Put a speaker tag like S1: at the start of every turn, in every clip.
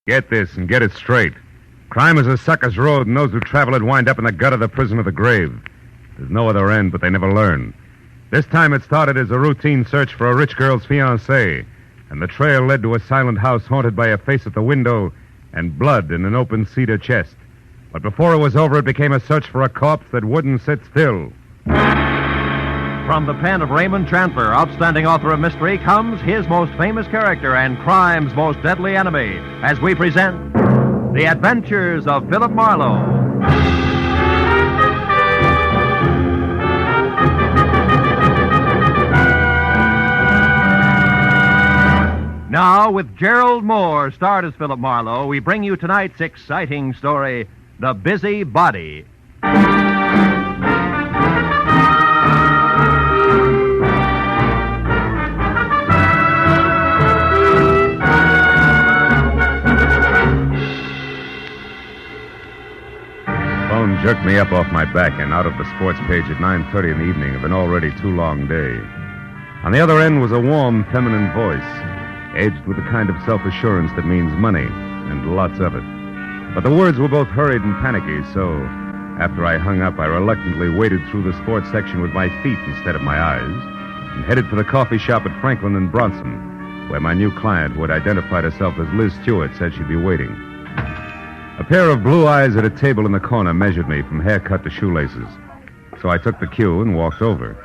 S1: Get this and get it straight. Crime is a sucker's road, and those who travel it wind up in the gut of the prison of the grave. There's no other end, but they never learn. This time it started as a routine search for a rich girl's fiancé, and the trail led to a silent house haunted by a face at the window and blood in an open cedar chest. But before it was over, it became a search for a corpse that wouldn't sit still.
S2: From the pen of Raymond Chandler, outstanding author of mystery, comes his most famous character and crime's most deadly enemy, as we present The Adventures of Philip Marlowe. Now, with Gerald Moore, starred as Philip Marlowe, we bring you tonight's exciting story, The Busy Body.
S1: Phone jerked me up off my back and out of the sports page at 9:30 in the evening of an already too long day. On the other end was a warm, feminine voice, edged with the kind of self-assurance that means money, and lots of it. But the words were both hurried and panicky, so after I hung up, I reluctantly waded through the sports section with my feet instead of my eyes and headed for the coffee shop at Franklin and Bronson, where my new client, who had identified herself as Liz Stewart, said she'd be waiting. A pair of blue eyes at a table in the corner measured me from haircut to shoelaces, so I took the cue and walked over.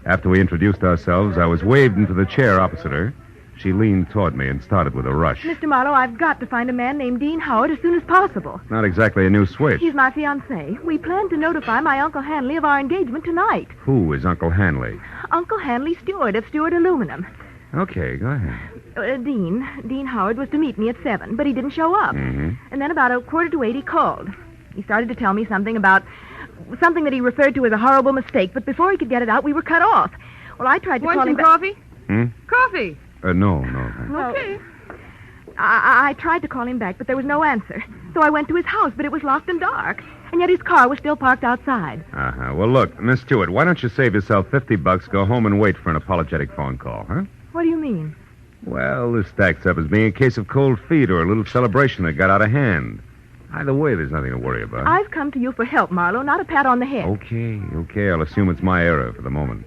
S1: After we introduced ourselves, I was waved into the chair opposite her. She leaned toward me and started with a rush.
S3: Mr. Marlowe, I've got to find a man named Dean Howard as soon as possible.
S1: Not exactly a new switch.
S3: He's my fiancé. We plan to notify my Uncle Hanley of our engagement tonight.
S1: Who is Uncle Hanley?
S3: Uncle Hanley Stewart of Stewart Aluminum.
S1: Okay, go ahead.
S3: Dean Howard was to meet me at 7, but he didn't show up.
S1: Mm-hmm.
S3: And then about 7:45 he called. He started to tell me something that he referred to as a horrible mistake, but before he could get it out, we were cut off. Well, I tried to call him back.
S4: Coffee?
S3: Coffee?
S1: No.
S4: Okay.
S3: I tried to call him back, but there was no answer. So I went to his house, but it was locked and dark. And yet his car was still parked outside.
S1: Uh-huh. Well, look, Miss Stewart, why don't you save yourself $50, go home and wait for an apologetic phone call, huh?
S3: What do you mean?
S1: Well, this stacks up as being a case of cold feet or a little celebration that got out of hand. Either way, there's nothing to worry about.
S3: I've come to you for help, Marlowe, not a pat on the head.
S1: Okay. I'll assume it's my error for the moment.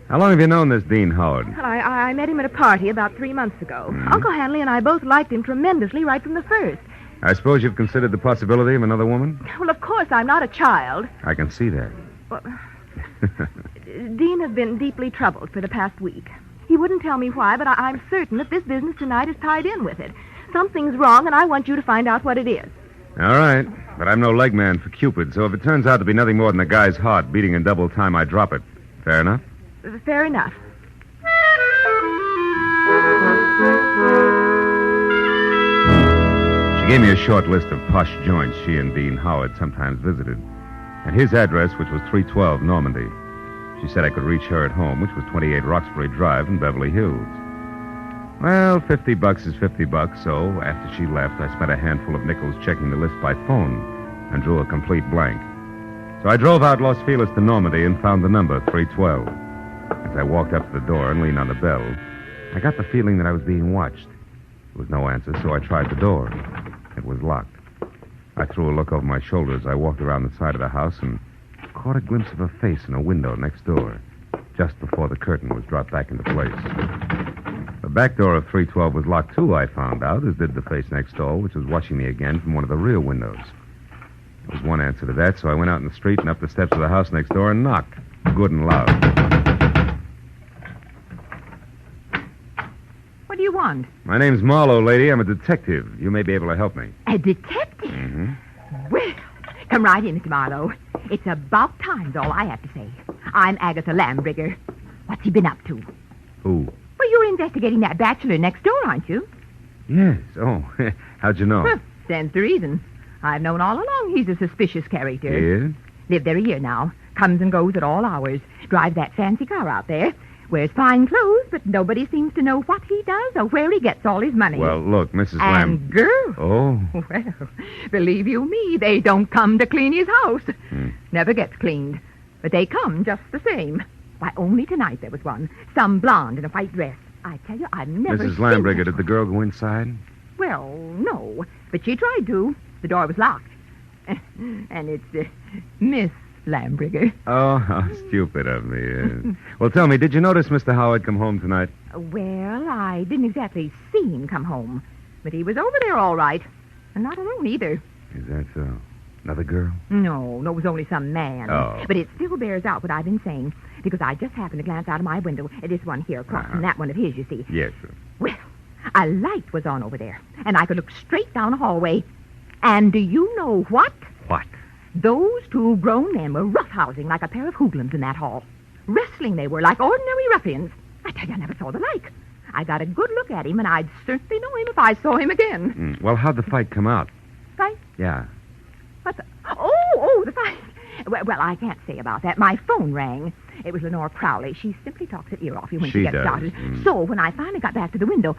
S1: How long have you known this Dean Howard?
S3: Well, I met him at a party about 3 months ago.
S1: Mm-hmm.
S3: Uncle Hanley and I both liked him tremendously right from the first.
S1: I suppose you've considered the possibility of another woman?
S3: Well, of course, I'm not a child.
S1: I can see that.
S3: Well, Dean has been deeply troubled for the past week. He wouldn't tell me why, but I'm certain that this business tonight is tied in with it. Something's wrong, and I want you to find out what it is.
S1: All right, but I'm no leg man for Cupid, so if it turns out to be nothing more than a guy's heart beating in double time, I drop it. Fair enough?
S3: Fair enough.
S1: She gave me a short list of posh joints she and Dean Howard sometimes visited, and his address, which was 312 Normandy. She said I could reach her at home, which was 28 Roxbury Drive in Beverly Hills. Well, $50 is $50, so after she left, I spent a handful of nickels checking the list by phone and drew a complete blank. So I drove out Los Feliz to Normandy and found the number, 312. As I walked up to the door and leaned on the bell, I got the feeling that I was being watched. There was no answer, so I tried the door. It was locked. I threw a look over my shoulder as I walked around the side of the house and caught a glimpse of a face in a window next door, just before the curtain was dropped back into place. The back door of 312 was locked, too, I found out, as did the face next door, which was watching me again from one of the rear windows. There was one answer to that, so I went out in the street and up the steps of the house next door and knocked, good and loud.
S4: What do you want?
S1: My name's Marlowe, lady. I'm a detective. You may be able to help me.
S4: A detective?
S1: Mm-hmm.
S4: Well, come right in, Mr. Marlowe. It's about time's all I have to say. I'm Agatha Lambrigger. What's he been up to?
S1: Who?
S4: Well, you're investigating that bachelor next door, aren't you?
S1: Yes. Oh, how'd you know?
S4: Stands to reason. I've known all along he's a suspicious character.
S1: Yeah?
S4: Lived there a year now. Comes and goes at all hours. Drives that fancy car out there. Wears fine clothes, but nobody seems to know what he does or where he gets all his money.
S1: Well, look, Mrs. Lamb...
S4: And girls.
S1: Oh?
S4: Well, believe you me, they don't come to clean his house. Never gets cleaned. But they come just the same. Why, only tonight there was one. Some blonde in a white dress. I tell you, I've never
S1: Mrs.
S4: seen
S1: Lambrigger,
S4: that
S1: did the girl go inside?
S4: Well, no. But she tried to. The door was locked. And it's Miss Lambriger.
S1: Oh, how stupid of me. Well, tell me, did you notice Mr. Howard come home tonight?
S4: Well, I didn't exactly see him come home. But he was over there all right. And not alone either.
S1: Is that so? Another girl?
S4: No, it was only some man.
S1: Oh.
S4: But it still bears out what I've been saying. Because I just happened to glance out of my window at this one here across from that one of his, you see.
S1: Yes, sir.
S4: Well, a light was on over there. And I could look straight down a hallway. And do you know what?
S1: What?
S4: Those two grown men were roughhousing like a pair of hoodlums in that hall. Wrestling they were, like ordinary ruffians. I tell you, I never saw the like. I got a good look at him, and I'd certainly know him if I saw him again.
S1: Well, how'd the fight come out?
S4: Fight?
S1: Yeah.
S4: What the... Oh, the fight. Well, I can't say about that. My phone rang. It was Lenore Crowley. She simply talks her ear off you when she gets
S1: does.
S4: started. So when I finally got back to the window,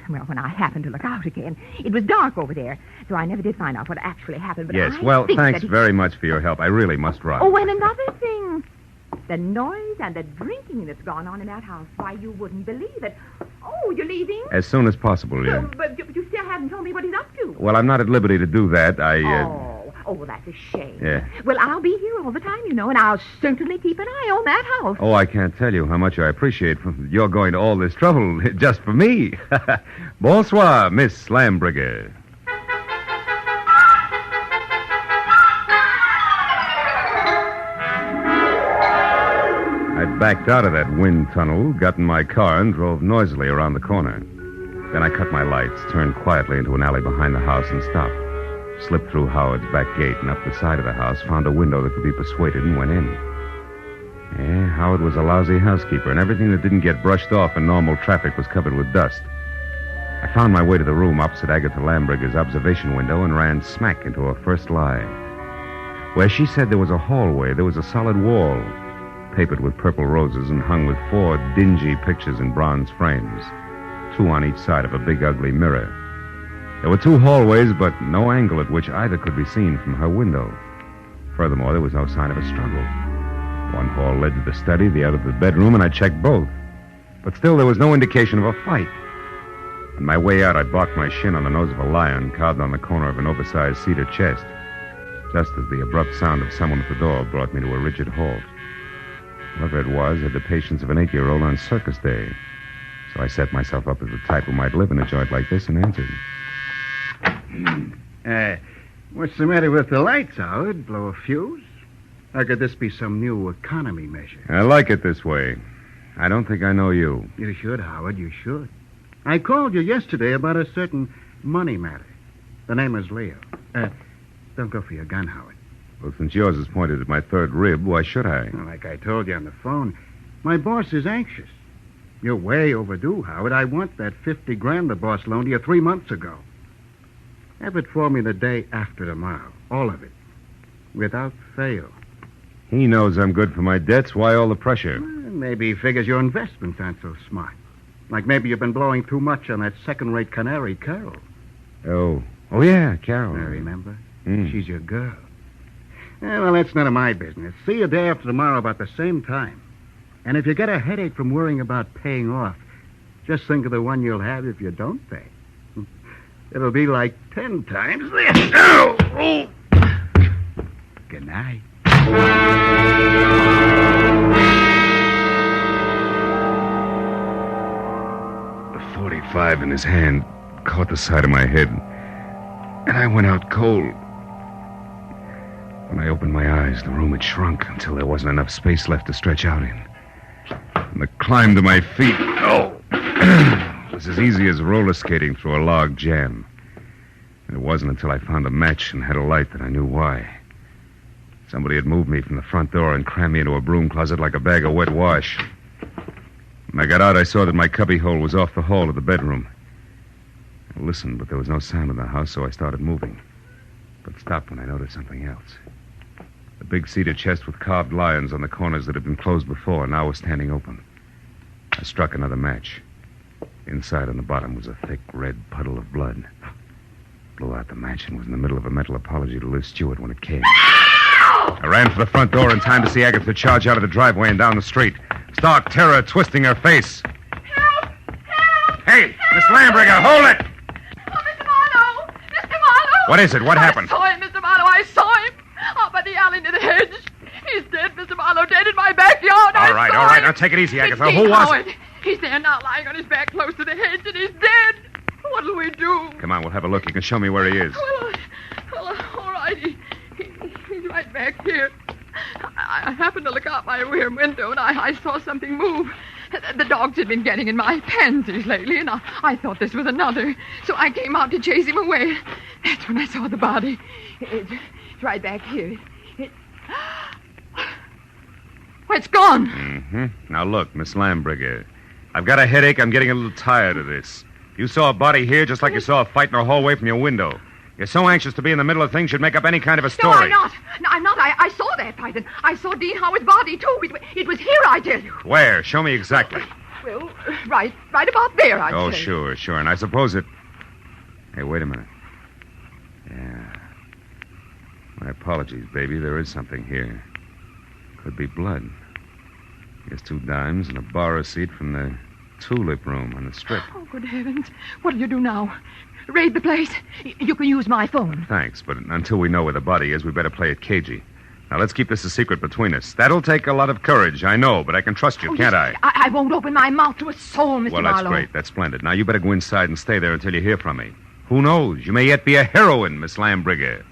S4: when I happened to look out again, it was dark over there. So I never did find out what actually happened. But
S1: Yes,
S4: I
S1: well,
S4: think
S1: thanks
S4: that
S1: very much for your help. I really must run.
S4: Oh, and another thing. The noise and the drinking that's gone on in that house. Why, you wouldn't believe it. Oh, you're leaving?
S1: As soon as possible, yeah.
S4: But you still haven't told me what he's up to.
S1: Well, I'm not at liberty to do that.
S4: Oh, that's a shame.
S1: Yeah.
S4: Well, I'll be here all the time, you know, and I'll certainly keep an eye on that house.
S1: Oh, I can't tell you how much I appreciate you're going to all this trouble just for me. Bonsoir, Miss Lambriger. I backed out of that wind tunnel, got in my car, and drove noisily around the corner. Then I cut my lights, turned quietly into an alley behind the house, and stopped. Slipped through Howard's back gate and up the side of the house, found a window that could be persuaded, and went in. Yeah, Howard was a lousy housekeeper, and everything that didn't get brushed off in normal traffic was covered with dust. I found my way to the room opposite Agatha Lambriger's observation window and ran smack into her first lie. Where she said there was a hallway, there was a solid wall, papered with purple roses and hung with 4 dingy pictures in bronze frames, 2 on each side of a big, ugly mirror. There were 2 hallways, but no angle at which either could be seen from her window. Furthermore, there was no sign of a struggle. One hall led to the study, the other to the bedroom, and I checked both. But still, there was no indication of a fight. On my way out, I barked my shin on the nose of a lion carved on the corner of an oversized cedar chest, just as the abrupt sound of someone at the door brought me to a rigid halt. Whoever it was had the patience of an 8-year-old on circus day. So I set myself up as the type who might live in a joint like this and answered.
S5: What's the matter with the lights, Howard? Blow a fuse? Or could this be some new economy measure?
S1: I like it this way. I don't think I know you.
S5: You should, Howard, you should. I called you yesterday about a certain money matter. The name is Leo. Don't go for your gun, Howard.
S1: Well, since yours is pointed at my third rib, why should I?
S5: Well, like I told you on the phone, my boss is anxious. You're way overdue, Howard. I want that $50,000 the boss loaned you 3 months ago. Have it for me the day after tomorrow. All of it. Without fail.
S1: He knows I'm good for my debts. Why all the pressure?
S5: Well, maybe he figures your investments aren't so smart. Like maybe you've been blowing too much on that second-rate canary, Carol.
S1: Oh, yeah, Carol.
S5: I remember.
S1: Mm.
S5: She's your girl. Well, that's none of my business. See you day after tomorrow about the same time. And if you get a headache from worrying about paying off, just think of the one you'll have if you don't pay. It'll be like 10 times this. Oh! Good night.
S1: The .45 in his hand caught the side of my head, and I went out cold. When I opened my eyes, the room had shrunk until there wasn't enough space left to stretch out in. And the climb to my feet, was as easy as roller skating through a log jam. And it wasn't until I found a match and had a light that I knew why. Somebody had moved me from the front door and crammed me into a broom closet like a bag of wet wash. When I got out, I saw that my cubbyhole was off the hall of the bedroom. I listened, but there was no sound in the house, so I started moving. But stopped when I noticed something else. The big cedar chest with carved lions on the corners that had been closed before now was standing open. I struck another match. Inside on the bottom was a thick red puddle of blood. Blew out the match and was in the middle of a mental apology to Liz Stewart when it came. I ran for the front door in time to see Agatha charge out of the driveway and down the street. Stark terror twisting her face.
S3: Help! Help!
S1: Hey, Miss Lambriger, hold it!
S3: Oh, Mr.
S1: What is it? What happened?
S6: I saw him, Mr. Marlowe. I saw him. Up by the alley near the hedge. He's dead, Mr. Marlowe. Dead in my backyard.
S1: All right. Now take it easy, Agatha.
S6: It's
S1: Who
S6: Dean
S1: was
S6: Howard.
S1: it?
S6: He's there now, lying on his back close to the hedge, and he's dead. What'll we do?
S1: Come on, we'll have a look. You can show me where he is.
S6: Well, all right. He's right back here. I happened to look out my rear window, and I saw something move. The dogs had been getting in my pansies lately, and I thought this was another. So I came out to chase him away. That's when I saw the body. It's right back here. It's gone.
S1: Mm-hmm. Now, look, Miss Lambriger, I've got a headache. I'm getting a little tired of this. You saw a body here just like you saw a fight in a hallway from your window. You're so anxious to be in the middle of things you'd make up any kind of a story.
S4: No, I'm not. No, I'm not. I saw that fight, and I saw Dean Howard's body, too. It was here, I tell you.
S1: Where? Show me exactly.
S4: Well, right about there, I'd
S1: Oh,
S4: say.
S1: sure. And I suppose it... Hey, wait a minute. Yeah. My apologies, baby. There is something here. Could be blood. Here's 2 dimes and a bar receipt from the tulip room on the strip.
S6: Oh, good heavens. What'll you do now? Raid the place?
S4: You can use my phone.
S1: Thanks, but until we know where the body is, we better play it cagey. Now, let's keep this a secret between us. That'll take a lot of courage, I know, but I can trust you, can't I?
S4: I won't open my mouth to a soul, Mr.
S1: Well,
S4: Marlowe.
S1: that's great. That's splendid. Now, you better go inside and stay there until you hear from me. Who knows? You may yet be a heroine, Miss Lambriger.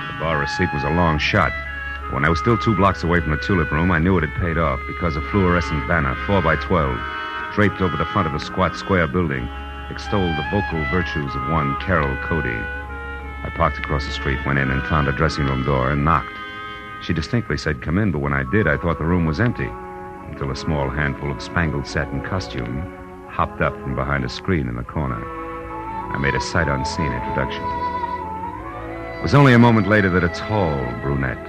S1: The bar receipt was a long shot. When I was still 2 blocks away from the tulip room, I knew it had paid off because a fluorescent banner, 4x12, draped over the front of the squat square building, extolled the vocal virtues of one Carol Cody. I parked across the street, went in and found a dressing room door and knocked. She distinctly said, "Come in," but when I did, I thought the room was empty, until a small handful of spangled satin costume hopped up from behind a screen in the corner. I made a sight unseen introduction. It was only a moment later that a tall brunette,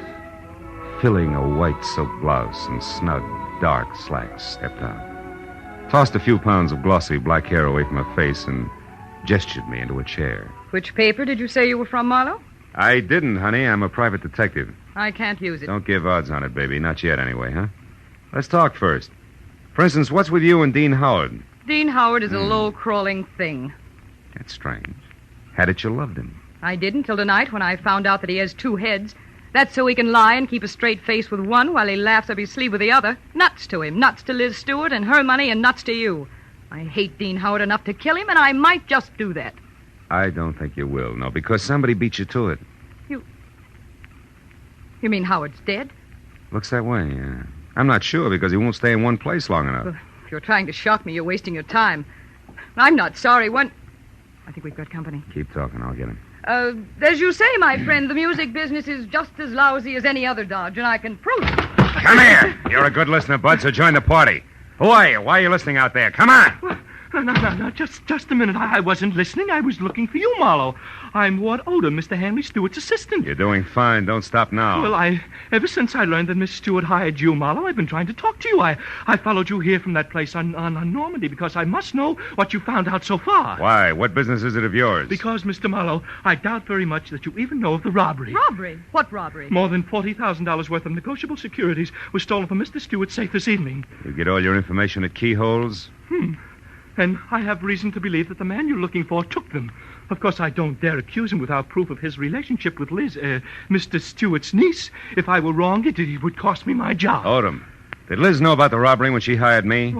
S1: filling a white silk blouse and snug, dark slacks, stepped out, tossed a few pounds of glossy black hair away from her face, and gestured me into a chair.
S7: Which paper did you say you were from, Marlowe?
S1: I didn't, honey. I'm a private detective.
S7: I can't use it.
S1: Don't give odds on it, baby. Not yet, anyway, huh? Let's talk first. For instance, what's with you and Dean Howard?
S7: Dean Howard is a low-crawling thing.
S1: That's strange. Had it you loved him?
S7: I didn't till tonight when I found out that he has 2 heads. That's so he can lie and keep a straight face with one while he laughs up his sleeve with the other. Nuts to him. Nuts to Liz Stewart and her money, and nuts to you. I hate Dean Howard enough to kill him, and I might just do that.
S1: I don't think you will, no, because somebody beat you to it.
S7: You mean Howard's dead?
S1: Looks that way, yeah. I'm not sure because he won't stay in one place long enough.
S7: Well, if you're trying to shock me, you're wasting your time. I'm not sorry. I think we've got company.
S1: Keep talking. I'll get him.
S7: As you say, my friend, the music business is just as lousy as any other dodge, and I can prove it.
S1: Come here. You're a good listener, Bud, so join the party. Who are you? Why are you listening out there? Come on.
S8: No. Just a minute. I wasn't listening. I was looking for you, Marlowe. I'm Ward Odom, Mr. Henry Stewart's assistant.
S1: You're doing fine. Don't stop now.
S8: Well, ever since I learned that Miss Stewart hired you, Marlowe, I've been trying to talk to you. I followed you here from that place on Normandy because I must know what you found out so far.
S1: Why? What business is it of yours?
S8: Because, Mr. Marlowe, I doubt very much that you even know of the robbery.
S7: Robbery? What robbery?
S8: More than $40,000 worth of negotiable securities was stolen from Mr. Stewart's safe this evening.
S1: You get all your information at keyholes?
S8: And I have reason to believe that the man you're looking for took them. Of course, I don't dare accuse him without proof of his relationship with Liz, Mr. Stewart's niece. If I were wrong, it would cost me my job.
S1: Odom, did Liz know about the robbery when she hired me?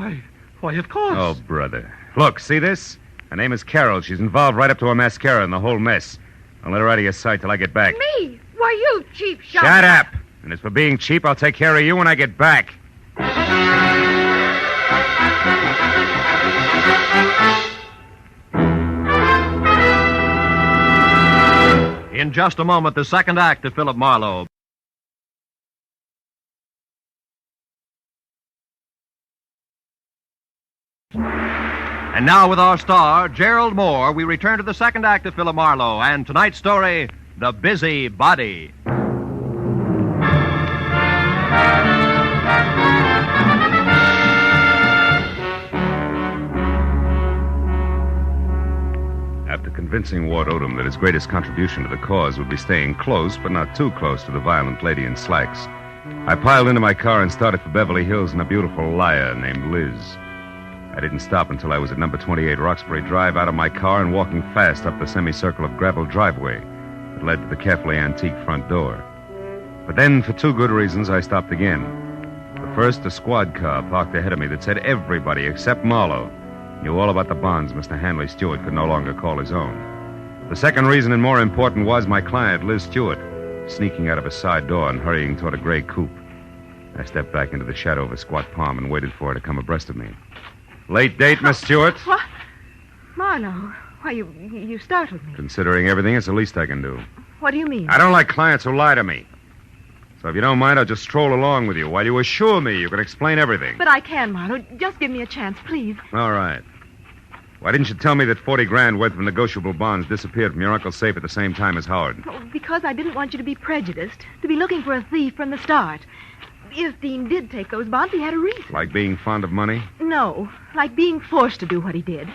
S8: Why, of course.
S1: Oh, brother. Look, see this? Her name is Carol. She's involved right up to her mascara in the whole mess. I'll let her out of your sight till I get back.
S4: Me? Why, you cheap shot.
S1: Shut up! And as for being cheap, I'll take care of you when I get back.
S2: In just a moment, the second act of Philip Marlowe. And now with our star, Gerald Moore, we return to the second act of Philip Marlowe and tonight's story, The Busy Body.
S1: After convincing Ward Odom that his greatest contribution to the cause would be staying close, but not too close to the violent lady in slacks, I piled into my car and started for Beverly Hills in a beautiful liar named Liz. I didn't stop until I was at number 28 Roxbury Drive, out of my car and walking fast up the semicircle of gravel driveway that led to the carefully antique front door. But then, for two good reasons, I stopped again. The first, a squad car parked ahead of me that said everybody except Marlowe knew all about the bonds Mr. Hanley Stewart could no longer call his own. The second reason, and more important, was my client, Liz Stewart, sneaking out of a side door and hurrying toward a gray coupe. I stepped back into the shadow of a squat palm and waited for her to come abreast of me. Late date, Miss Stewart?
S3: What? Marlowe, why, you startled me.
S1: Considering everything, it's the least I can do.
S3: What do you mean?
S1: I don't like clients who lie to me. So if you don't mind, I'll just stroll along with you while you assure me you can explain everything.
S3: But I can, Marlowe. Just give me a chance, please.
S1: All right. Why didn't you tell me that 40 grand worth of negotiable bonds disappeared from your uncle's safe at the same time as Howard?
S3: Oh, because I didn't want you to be prejudiced, to be looking for a thief from the start. If Dean did take those bonds, he had a reason.
S1: Like being fond of money?
S3: No, like being forced to do what he did.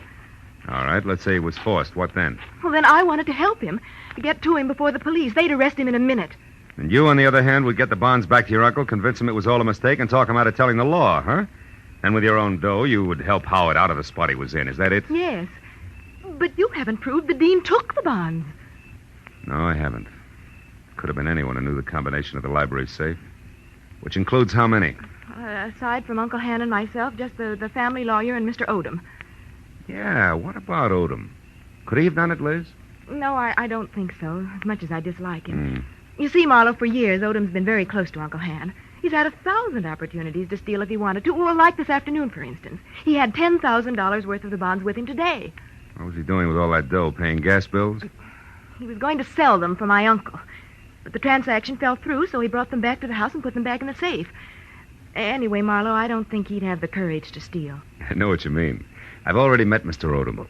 S1: All right, let's say he was forced. What then?
S3: Well, then I wanted to help him, to get to him before the police. They'd arrest him in a minute.
S1: And you, on the other hand, would get the bonds back to your uncle, convince him it was all a mistake, and talk him out of telling the law, huh? And with your own dough, you would help Howard out of the spot he was in. Is that it?
S3: Yes. But you haven't proved that Dean took the bonds.
S1: No, I haven't. Could have been anyone who knew the combination of the library safe. Which includes how many?
S3: Aside from Uncle Han and myself, just the family lawyer and Mr. Odom.
S1: Yeah, what about Odom? Could he have done it, Liz?
S3: No, I don't think so, as much as I dislike him. You see, Marlowe, for years, Odom's been very close to Uncle Han. He's had 1,000 opportunities to steal if he wanted to. Well, like this afternoon, for instance. He had $10,000 worth of the bonds with him today.
S1: What was he doing with all that dough? Paying gas bills?
S3: He was going to sell them for my uncle. But the transaction fell through, so he brought them back to the house and put them back in the safe. Anyway, Marlowe, I don't think he'd have the courage to steal.
S1: I know what you mean. I've already met Mr. Odom.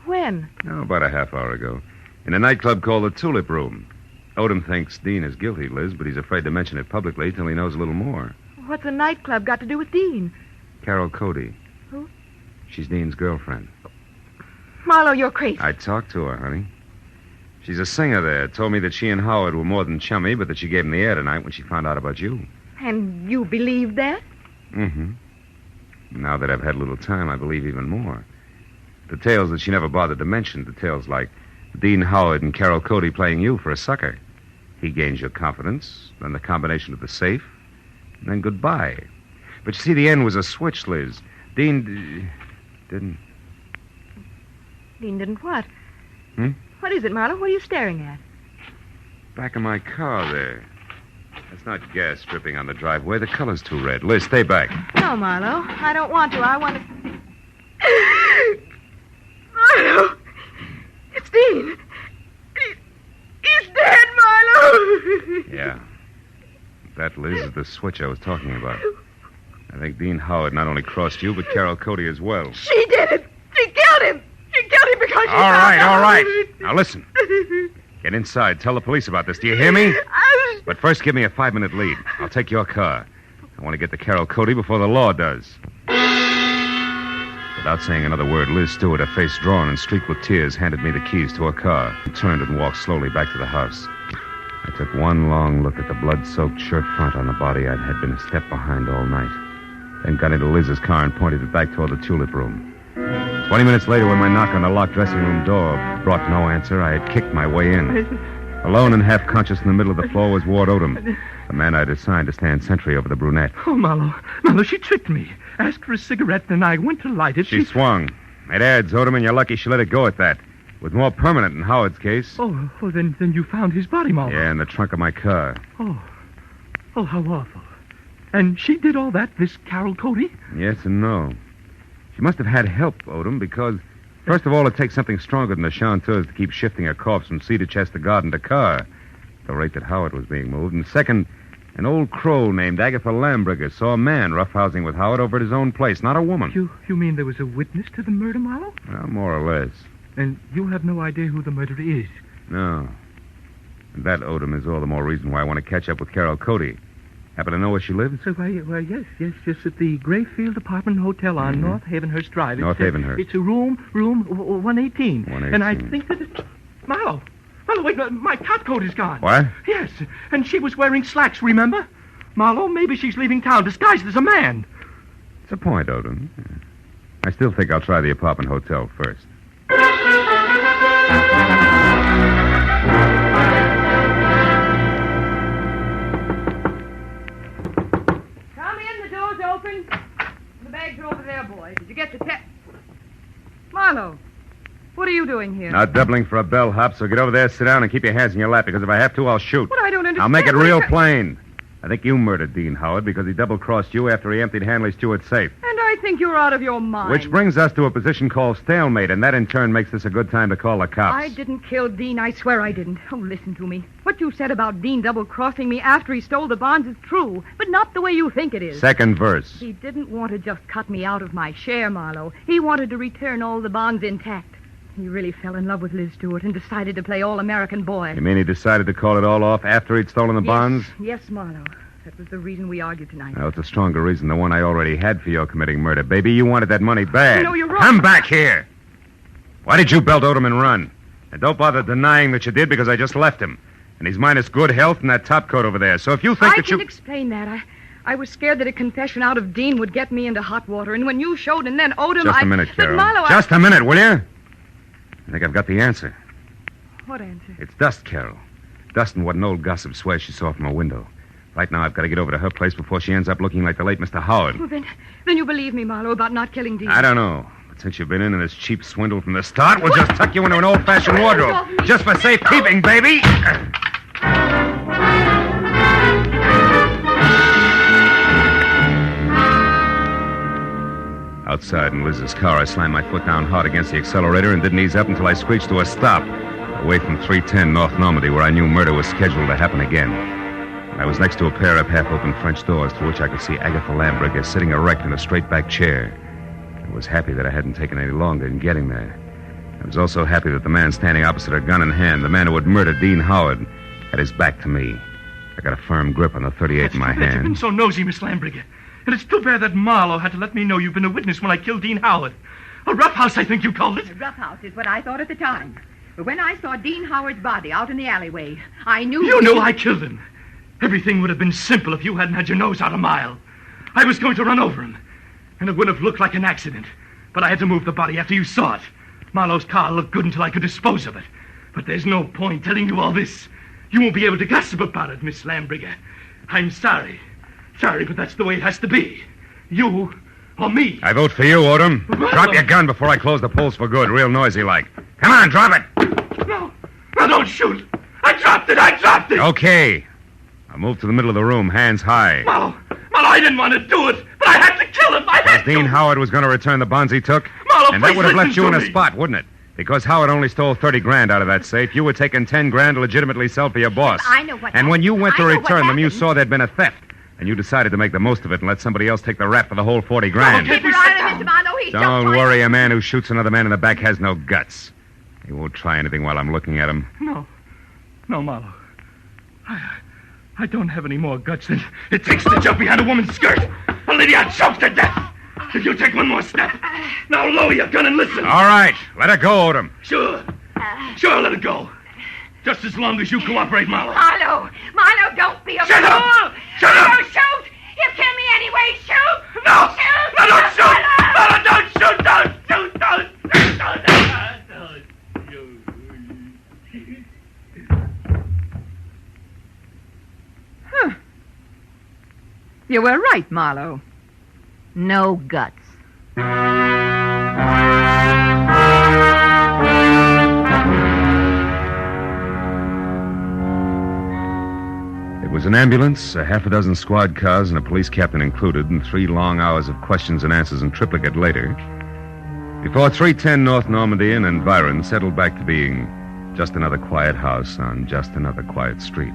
S3: When?
S1: Oh, about a half hour ago. In a nightclub called the Tulip Room. Odom thinks Dean is guilty, Liz, but he's afraid to mention it publicly till he knows a little more.
S3: What's a nightclub got to do with Dean?
S1: Carol Cody.
S3: Who?
S1: She's Dean's girlfriend.
S3: Marlowe, you're crazy.
S1: I talked to her, honey. She's a singer there. Told me that she and Howard were more than chummy, but that she gave him the air tonight when she found out about you.
S3: And you believe that?
S1: Mm-hmm. Now that I've had a little time, I believe even more. Details that she never bothered to mention. Details like Dean Howard and Carol Cody playing you for a sucker. He gains your confidence, then the combination of the safe, and then goodbye. But you see, the end was a switch, Liz. Dean didn't...
S3: Dean didn't what?
S1: Hmm?
S3: What is it, Marlowe? What are you staring at?
S1: Back of my car there. That's not gas dripping on the driveway. The color's too red. Liz, stay back.
S3: No, Marlowe. I don't want to. I want to... Marlowe! It's Dean. He's dead, Marlowe!
S1: Yeah. That, Liz, is the switch I was talking about. I think Dean Howard not only crossed you, but Carol Cody as well.
S3: She did it! She killed him! She killed him because she
S1: All
S3: found out.
S1: right. Now listen. Get inside. Tell the police about this. Do you hear me? But first, give me a 5-minute lead. I'll take your car. I want to get to Carol Cody before the law does. Without saying another word, Liz Stewart, her face drawn and streaked with tears, handed me the keys to her car and turned and walked slowly back to the house. I took one long look at the blood-soaked shirt front on the body I'd had been a step behind all night, then got into Liz's car and pointed it back toward the Tulip Room. 20 minutes later, when my knock on the locked dressing room door brought no answer, I had kicked my way in. Alone and half-conscious in the middle of the floor was Ward Odom, the man I'd assigned to stand sentry over the brunette.
S8: Oh, Marlowe, she tricked me. Asked for a cigarette, and I went to light it.
S1: She swung. It adds, Odom, and you're lucky she let it go at that. It was more permanent in Howard's case.
S8: Oh, then you found his body, Marlowe.
S1: Yeah, in the trunk of my car.
S8: Oh, how awful. And she did all that, this Carol Cody?
S1: Yes and no. She must have had help, Odom, because, first of all, it takes something stronger than the chanteurs to keep shifting her corpse from cedar chest to garden to car, at the rate that Howard was being moved. And second, an old crow named Agatha Lambrigger saw a man roughhousing with Howard over at his own place, not a woman.
S8: You mean there was a witness to the murder, Marlowe?
S1: Well, more or less.
S8: And you have no idea who the murderer is?
S1: No. And that, Odom, is all the more reason why I want to catch up with Carol Cody. Happen to know where she lives?
S8: Well, yes, just at the Grayfield Apartment Hotel on North Havenhurst Drive.
S1: North Havenhurst.
S8: It's a room 118.
S1: 118.
S8: And I think that it's... Marlowe, wait, my top coat is gone.
S1: What?
S8: Yes, and she was wearing slacks, remember? Marlowe, maybe she's leaving town disguised as a man.
S1: It's a point, Odom. I still think I'll try the apartment hotel first.
S7: Come in, the door's open. The bags are over there, boy. Did you get the Marlowe, what are you doing here?
S1: Not doubling for a bellhop, so get over there, sit down, and keep your hands in your lap, because if I have to, I'll shoot.
S7: What? I don't understand.
S1: I'll make it real plain. I think you murdered Dean Howard because he double-crossed you after he emptied Hanley Stewart's safe.
S7: And I think you're out of your mind.
S1: Which brings us to a position called stalemate, and that in turn makes this a good time to call the cops.
S7: I didn't kill Dean. I swear I didn't. Oh, listen to me. What you said about Dean double-crossing me after he stole the bonds is true, but not the way you think it is.
S1: Second verse.
S7: He didn't want to just cut me out of my share, Marlowe. He wanted to return all the bonds intact. He really fell in love with Liz Stewart and decided to play all-American boy.
S1: You mean he decided to call it all off after he'd stolen the bonds?
S7: Yes, Marlowe. That was the reason we argued tonight.
S1: Well, it's a stronger reason than the one I already had for your committing murder. Baby, you wanted that money bad.
S7: No, you're wrong.
S1: Come back here. Why did you belt Odom and run? And don't bother denying that you did, because I just left him. And he's minus good health and that top coat over there. So if you think
S7: I
S1: that you...
S7: can explain that. I was scared that a confession out of Dean would get me into hot water. And when you showed and then Odom,
S1: Just a minute, Carol.
S7: But Marlowe,
S1: Just a minute, will you? I think I've got the answer.
S7: What answer?
S1: It's dust, Carol. Dust and what an old gossip swears she saw from a window. Right now, I've got to get over to her place before she ends up looking like the late Mr. Howard.
S7: Well, then you believe me, Marlowe, about not killing Dean.
S1: I don't know. But since you've been in this cheap swindle from the start, we'll just tuck you into an old-fashioned wardrobe. Just for safekeeping, baby. Outside in Liz's car, I slammed my foot down hard against the accelerator and didn't ease up until I screeched to a stop, away from 310 North Normandy, where I knew murder was scheduled to happen again. I was next to a pair of half-open French doors through which I could see Agatha Lambricker sitting erect in a straight-back chair. I was happy that I hadn't taken any longer in getting there. I was also happy that the man standing opposite her, gun in hand, the man who had murdered Dean Howard, had his back to me. I got a firm grip on the .38 in my hand.
S8: You've been so nosy, Miss Lambricker. And it's too bad that Marlowe had to let me know you've been a witness when I killed Dean Howard. A roughhouse, I think you called it.
S4: A roughhouse is what I thought at the time. But when I saw Dean Howard's body out in the alleyway, I knew...
S8: You knew I killed him. Everything would have been simple if you hadn't had your nose out a mile. I was going to run over him, and it would have looked like an accident. But I had to move the body after you saw it. Marlowe's car looked good until I could dispose of it. But there's no point telling you all this. You won't be able to gossip about it, Miss Lambricker. I'm sorry. Sorry, but that's the way it has to be. You or me.
S1: I vote for you, Odom. Drop your gun before I close the polls for good, real noisy like. Come on, drop it.
S8: No, don't shoot. I dropped it.
S1: Okay. I'll move to the middle of the room, hands high.
S8: Marlowe, I didn't want to do it, but I had to kill him.
S1: Because Dean Howard was going to return the bonds he took?
S8: Marlowe,
S1: and that would have left you in a
S8: me.
S1: spot, wouldn't it? Because Howard only stole 30 grand out of that safe. You were taking 10 grand to legitimately sell for your boss.
S4: I know what
S1: And when you went to
S4: I know
S1: return
S4: what
S1: them, you
S4: happened.
S1: saw there'd been a theft. And you decided to make the most of it and let somebody else take the rap for the whole 40 grand.
S8: Keep
S4: Keep your eye on Mr. Marlowe. He's just
S1: Don't
S4: trying-
S1: worry, a man who shoots another man in the back has no guts. He won't try anything while I'm looking at him.
S8: No, Marlowe. I don't have any more guts than it takes to jump behind a woman's skirt. A lady I choked to death. If you take one more step, now lower your gun and listen.
S1: All right, let her go, Odom.
S8: Sure, let it go. Just as long as you cooperate, Marlowe.
S4: Marlowe, don't be a
S8: Shut
S4: fool.
S8: up! Shut up!
S4: Marlowe, shoot! You kill me anyway. Shoot!
S8: No!
S4: Shoot!
S8: No, don't shoot!
S4: Marlowe!
S8: No, don't shoot! Don't shoot! Don't shoot!
S4: You were right, Marlowe. No guts.
S1: It was an ambulance, a half a dozen squad cars, and a police captain included, and 3 long hours of questions and answers in triplicate later, before 310 North Normandy and environs settled back to being just another quiet house on just another quiet street.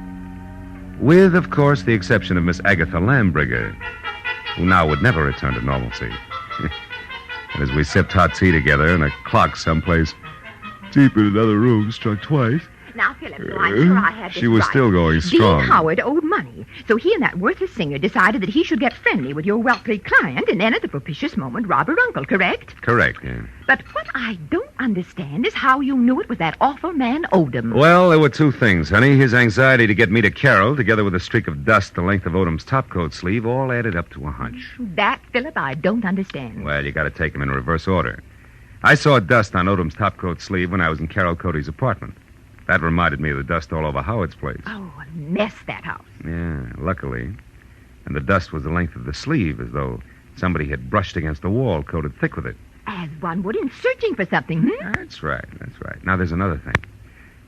S1: With, of course, the exception of Miss Agatha Lambricker, who now would never return to normalcy. And as we sipped hot tea together and a clock someplace deep in another room struck twice,
S4: Now, Philip, so I'm sure I had this
S1: She was
S4: right.
S1: still going strong.
S4: Dean Howard owed money, so he and that worthless singer decided that he should get friendly with your wealthy client, and then at the propitious moment rob her uncle, correct?
S1: Correct, yeah.
S4: But what I don't understand is how you knew it was that awful man Odom.
S1: Well, there were two things, honey. His anxiety to get me to Carol, together with a streak of dust the length of Odom's topcoat sleeve, all added up to a hunch.
S4: That, Philip, I don't understand.
S1: Well, you got to take them in reverse order. I saw dust on Odom's topcoat sleeve when I was in Carol Cody's apartment. That reminded me of the dust all over Howard's place.
S4: Oh, a mess, that house.
S1: Yeah, luckily. And the dust was the length of the sleeve, as though somebody had brushed against the wall, coated thick with it.
S4: As one would in searching for something,
S1: That's right. Now, there's another thing.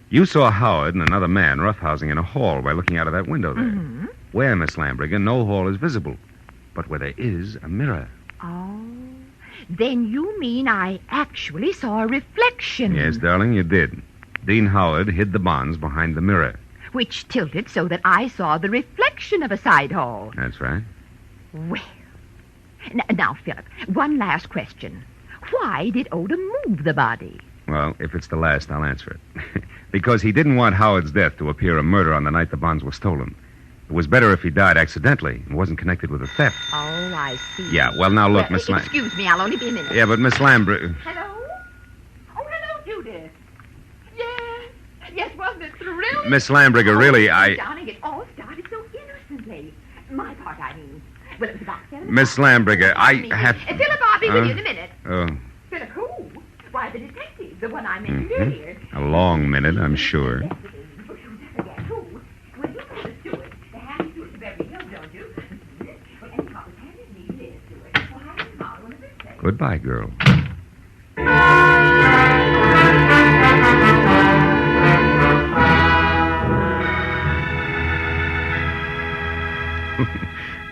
S1: You saw Howard and another man roughhousing in a hall by looking out of that window there.
S4: Mm-hmm.
S1: Where, Miss Lambriger, no hall is visible, but where there is a mirror.
S4: Oh, then you mean I actually saw a reflection.
S1: Yes, darling, you did. Dean Howard hid the bonds behind the mirror.
S4: Which tilted so that I saw the reflection of a side hall.
S1: That's right.
S4: Well, now, Philip, one last question. Why did Odom move the body?
S1: Well, if it's the last, I'll answer it. Because he didn't want Howard's death to appear a murder on the night the bonds were stolen. It was better if he died accidentally and wasn't connected with a theft.
S4: Oh, I see.
S1: Yeah, well, now look, Miss Lamb.
S4: Excuse me, I'll only be a minute.
S1: Yeah, but Miss Lambriger...
S4: Hello? Oh, hello, Judith. Yes, wasn't it thrilling?
S1: Miss Lambriger, really,
S4: Darling, it all started so innocently. My part, I mean. Well, it was about 7
S1: Miss Lambriger, I have...
S4: Philip, I'll be with you in a minute.
S1: Oh,
S4: Philip, who? Why, the detective, the one I mentioned earlier.
S1: a long minute, I'm sure.
S4: Yes, it is. But you'll never guess who. Well, you know the steward, the hand steward to Beverly Hills, don't you? Well, anyhow, it handed me Liz steward. So I have tomorrow on a birthday.
S1: Goodbye, girl.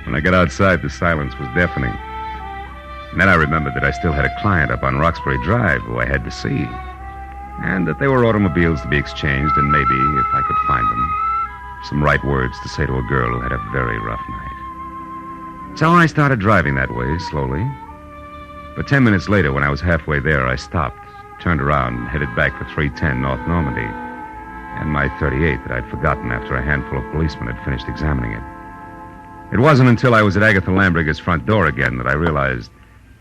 S1: When I got outside, the silence was deafening. And then I remembered that I still had a client up on Roxbury Drive who I had to see. And that there were automobiles to be exchanged, and maybe, if I could find them, some right words to say to a girl who had a very rough night. So I started driving that way, slowly. But 10 minutes later, when I was halfway there, I stopped, turned around, and headed back for 310 North Normandy, and my .38 that I'd forgotten after a handful of policemen had finished examining it. It wasn't until I was at Agatha Lambriger's front door again that I realized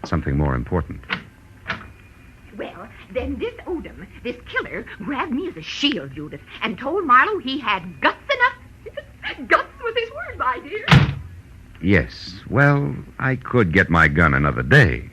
S1: something more important.
S4: Well, then this Odom, this killer, grabbed me as a shield, Judith, and told Marlowe he had guts enough. Guts was his word, my dear.
S1: Yes, well, I could get my gun another day.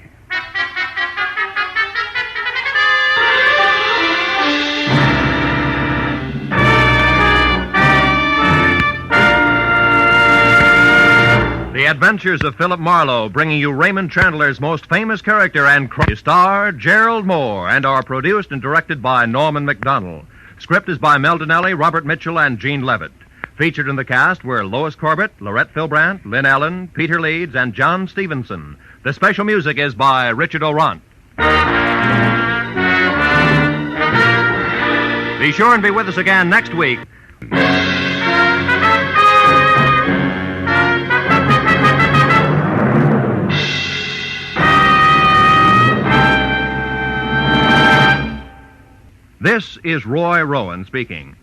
S2: The Adventures of Philip Marlowe, bringing you Raymond Chandler's most famous character and star, Gerald Moore, and are produced and directed by Norman McDonnell. Script is by Mel Donnelly, Robert Mitchell, and Gene Levitt. Featured in the cast were Lois Corbett, Lorette Philbrandt, Lynn Allen, Peter Leeds, and John Stevenson. The special music is by Richard Orant. Be sure and be with us again next week. This is Roy Rowan speaking.